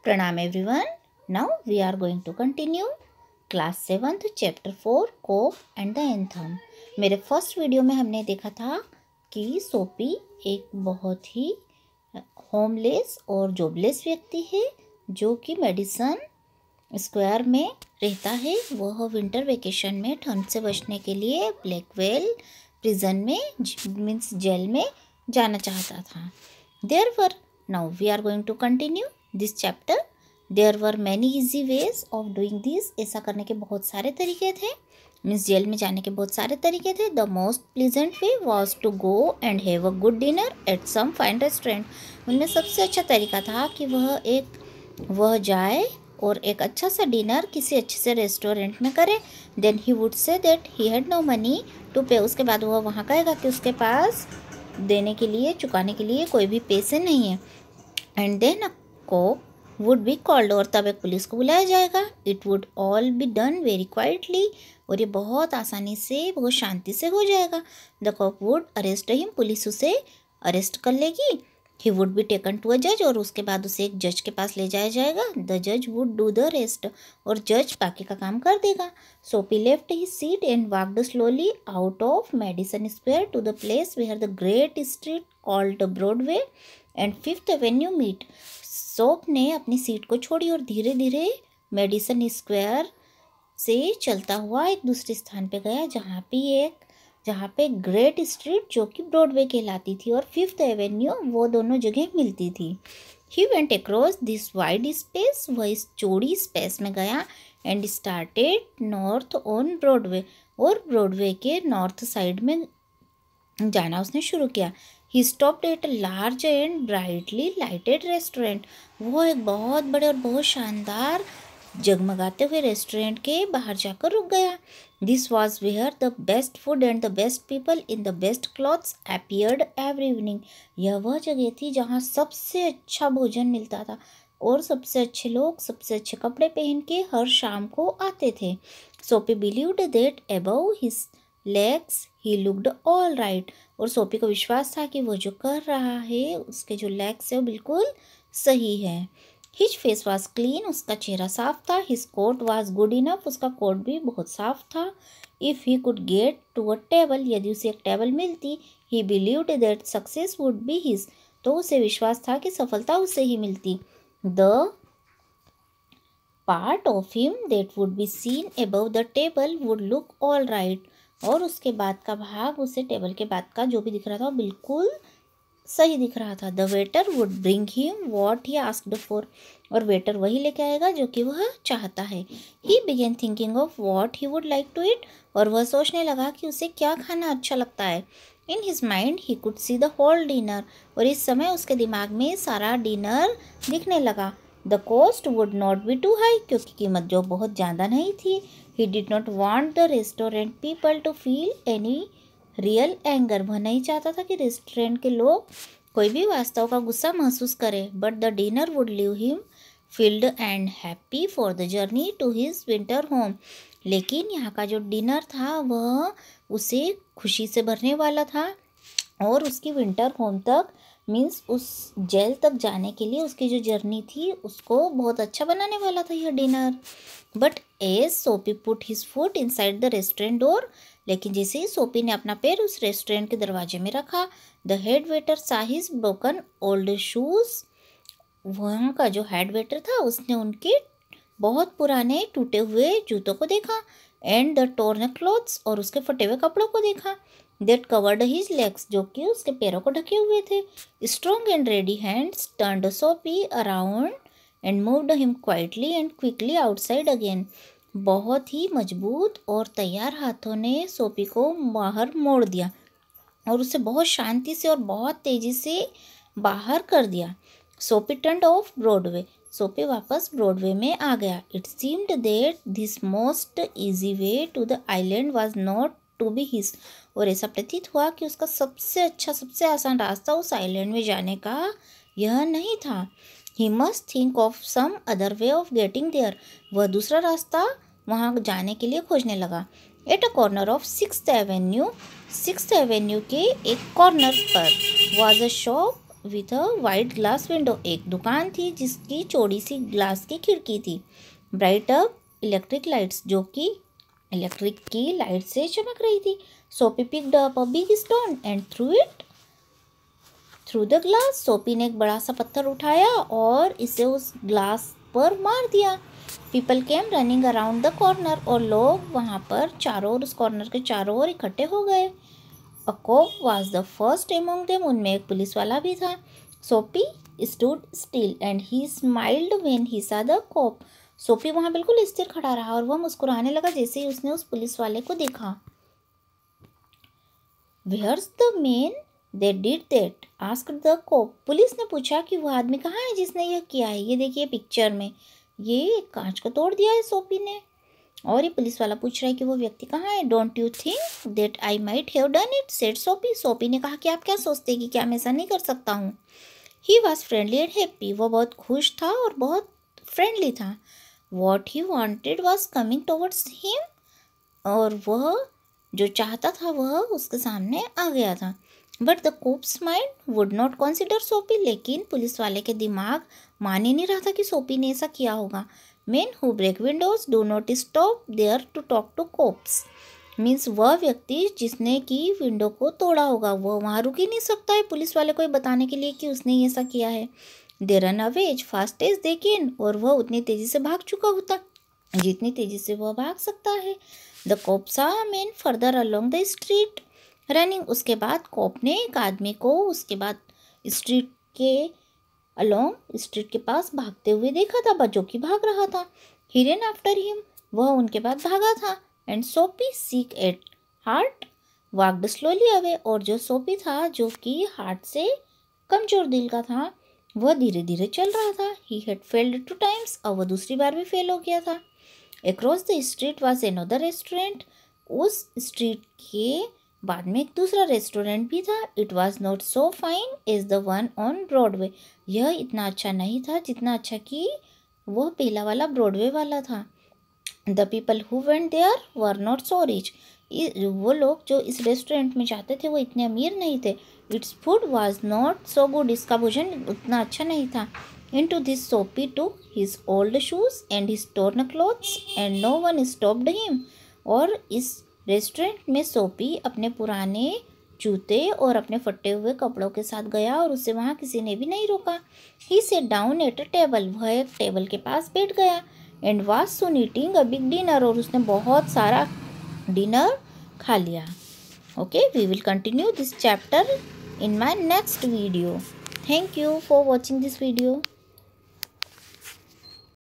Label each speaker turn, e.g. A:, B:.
A: Pranam everyone. Now we are going to continue class 7th chapter 4 cop and the anthem. मेरे first video में हमने देखा था कि सोपी एक बहुत ही होमलेस और जॉबलेस व्यक्ति है जो कि मेडिसन स्क्वायर में रहता है। वह विंटर वेकेशन में ठंड से बचने के लिए ब्लैकवेल प्रिजन में मीन्स जेल में जाना चाहता था। Therefore, now we are going to continue this chapter. There were many easy ways of doing this. ऐसा करने के बहुत सारे तरीके थे, मीन्स जेल में जाने के बहुत सारे तरीके थे। The most pleasant way was to go and have a good dinner at some fine restaurant. उनमें सबसे अच्छा तरीका था कि वह जाए और एक अच्छा सा डिनर किसी अच्छे से रेस्टोरेंट में करे। Then he would say that he had no money to pay. उसके बाद वह वहाँ कहेगा कि उसके पास देने के लिए चुकाने के लिए कोई भी पैसे नहीं है। And then a cop would be called, और तब एक पुलिस को बुलाया जाएगा। It would all be done very quietly, और ये बहुत आसानी से बहुत शांति से हो जाएगा। The cop would arrest him, पुलिस उसे अरेस्ट कर लेगी। He would be taken to a जज, और उसके बाद उसे एक जज के पास ले जाया जाएगा। द जज वुड डू द रेस्ट, और जज बाकी का काम कर देगा। Soapy left his seat and walked slowly out of Madison Square to the place where the great street called Broadway and Fifth Avenue meet. Soap ने अपनी सीट को छोड़ी और धीरे धीरे मेडिसन स्क्वायर से चलता हुआ एक दूसरे स्थान पे गया जहाँ पे ग्रेट स्ट्रीट जो कि ब्रॉडवे कहलाती थी और फिफ्थ एवेन्यू वो दोनों जगह मिलती थी। He went across this wide space, वह इस चौड़ी स्पेस में गया। And started north on Broadway, और ब्रॉडवे के नॉर्थ साइड में जाना उसने शुरू किया। He stopped at a large and brightly lighted restaurant, वो एक बहुत बड़े और बहुत शानदार जगमगाते हुए रेस्टोरेंट के बाहर जाकर रुक गया। This was where the best food and the best people in the best clothes appeared every evening. यह वह जगह थी जहाँ सबसे अच्छा भोजन मिलता था और सबसे अच्छे लोग सबसे अच्छे कपड़े पहन के हर शाम को आते थे। सोपी believed that above his legs he looked all right, और सोपी को विश्वास था कि वो जो कर रहा है उसके जो लेग्स है वो बिल्कुल सही है। हिज फेस वॉज क्लीन, उसका चेहरा साफ था। His coat was good enough, उसका कोट भी बहुत साफ था। If he could get to a table, यदि उसे एक टेबल मिलती, he believed that success would be his, तो उसे विश्वास था कि सफलता उसे ही मिलती। The part of him that would be seen above the table would look all right, और उसके बाद का भाग उसे टेबल के बाद का जो भी दिख रहा था वो बिल्कुल सही दिख रहा था। The waiter would bring him what he asked for, और वेटर वही लेके आएगा जो कि वह चाहता है। He began thinking of what he would like to eat, और वह सोचने लगा कि उसे क्या खाना अच्छा लगता है। In his mind he could see the whole dinner, और इस समय उसके दिमाग में सारा डिनर दिखने लगा। The cost would not be too high, क्योंकि कीमत जो बहुत ज़्यादा नहीं थी। He did not want the restaurant people to feel any real anger, वह नहीं चाहता था कि रेस्टोरेंट के लोग कोई भी वास्तव का गुस्सा महसूस करे। But the dinner would leave him filled and happy for the journey to his winter home, लेकिन यहाँ का जो डिनर था वह उसे खुशी से भरने वाला था और उसकी विंटर होम तक मीन्स उस जेल तक जाने के लिए उसकी जो जर्नी थी उसको बहुत अच्छा बनाने वाला था यह डिनर। बट एज सोपी put his foot inside the restaurant door, लेकिन जैसे ही सोपी ने अपना पैर उस रेस्टोरेंट के दरवाजे में रखा, द हेड वेटर सा हिज ब्रोकन ओल्ड शूज, वहाँ का जो हेड वेटर था उसने उनके बहुत पुराने टूटे हुए जूतों को देखा। एंड द टोर्न क्लॉथ्स, और उसके फटे हुए कपड़ों को देखा। दैट कवर्ड हिज लेग्स, जो कि उसके पैरों को ढके हुए थे। Strong and ready hands turned Soapy around and moved him quietly and quickly outside again. बहुत ही मजबूत और तैयार हाथों ने सोपी को बाहर मोड़ दिया और उसे बहुत शांति से और बहुत तेजी से बाहर कर दिया। सोपी टर्न्ड ऑफ ब्रॉडवे, सोपी वापस ब्रॉडवे में आ गया। It seemed that this most easy way to the island was not to be his, और ऐसा प्रतीत हुआ कि उसका सबसे अच्छा सबसे आसान रास्ता उस आइलैंड में जाने का यह नहीं था। He must think of some other way of getting there, वह दूसरा रास्ता वहाँ जाने के लिए खोजने लगा। At a corner of Sixth Avenue के एक कॉर्नर पर was a shop with a white glass window. एक दुकान थी जिसकी चौड़ी सी ग्लास की खिड़की थी। ब्राइट अप इलेक्ट्रिक लाइट्स, जो कि इलेक्ट्रिक की लाइट से चमक रही थी। Sophie picked up a big stone and through it through the glass. Sophie ने एक बड़ा सा पत्थर उठाया और इसे उस ग्लास पर मार दिया। People came running around the corner, और लोग वहाँ पर चारों ओर, उस कॉर्नर के चारों ओर इकट्ठे हो गए। A cop was the first among them, उनमें एक पुलिस वाला भी था। Sophie stood still and he smiled when he सा द कॉप। सोफी वहाँ बिल्कुल स्थिर खड़ा रहा और वह मुस्कुराने लगा जैसे ही उसने उस पुलिस वाले को देखा। Where's the man that did that? asked the cop. Police ने पूछा कि वो आदमी कहाँ है जिसने यह किया है। ये देखिए पिक्चर में, ये कांच को तोड़ दिया है सोफी ने। और ये पुलिस वाला पूछ रहा है कि वो व्यक्ति कहाँ है। Don't you think that I might have done it, said Sophie. Sophie ने कहा कि आप क्या सोचते हैं कि क्या मैं ऐसा नहीं कर सकता हूँ। He was friendly and happy, वो बहुत खुश था और बहुत फ्रेंडली था। What he wanted was coming towards him, और वह जो चाहता था वह उसके सामने आ गया था। But the cops mind would not consider Sophie, लेकिन पुलिस वाले के दिमाग मान ही नहीं रहा था कि सोफी ने ऐसा किया होगा। Men who break windows do not stop there to talk to cops, means वह व्यक्ति जिसने की विंडो को तोड़ा होगा वह वहाँ रुक ही नहीं सकता है पुलिस वाले को बताने के लिए कि उसने ऐसा किया है। They run away as fast as they can, और वह उतनी तेजी से भाग चुका होता जितनी तेजी से वह भाग सकता है। द कॉप सा man further along the street running, उसके बाद कॉप ने एक आदमी को उसके बाद स्ट्रीट के अलोंग, स्ट्रीट के पास भागते हुए देखा था, जो कि भाग रहा था। ही रन आफ्टर हिम, वह उनके बाद भागा था। And Sophie seek at heart walked slowly away, और जो सोफी था जो कि हार्ट से कमजोर दिल का था वह धीरे धीरे चल रहा था। ही हैड फेल्ड 2 टाइम्स, और वह दूसरी बार भी फेल हो गया था। Across the street was another restaurant, उस स्ट्रीट के बाद में एक दूसरा रेस्टोरेंट भी था। It was not so fine as the one on Broadway, यह इतना अच्छा नहीं था जितना अच्छा कि वह पहला वाला ब्रॉडवे वाला था। The people who went there were not so rich, वो लोग जो इस रेस्टोरेंट में जाते थे वो इतने अमीर नहीं थे। Its food was not so good, इसका भोजन उतना अच्छा नहीं था। Into this Sophie took his old shoes and his torn clothes and no one stopped him, और इस रेस्टोरेंट में सोफी अपने पुराने जूते और अपने फटे हुए कपड़ों के साथ गया और उसे वहाँ किसी ने भी नहीं रोका। He sat down at a table, वह एक टेबल के पास बैठ गया। And was soon eating a big dinner, और उसने बहुत सारा डिनर खा लिया। Okay, we will continue this chapter in my next video. Thank you for watching this video.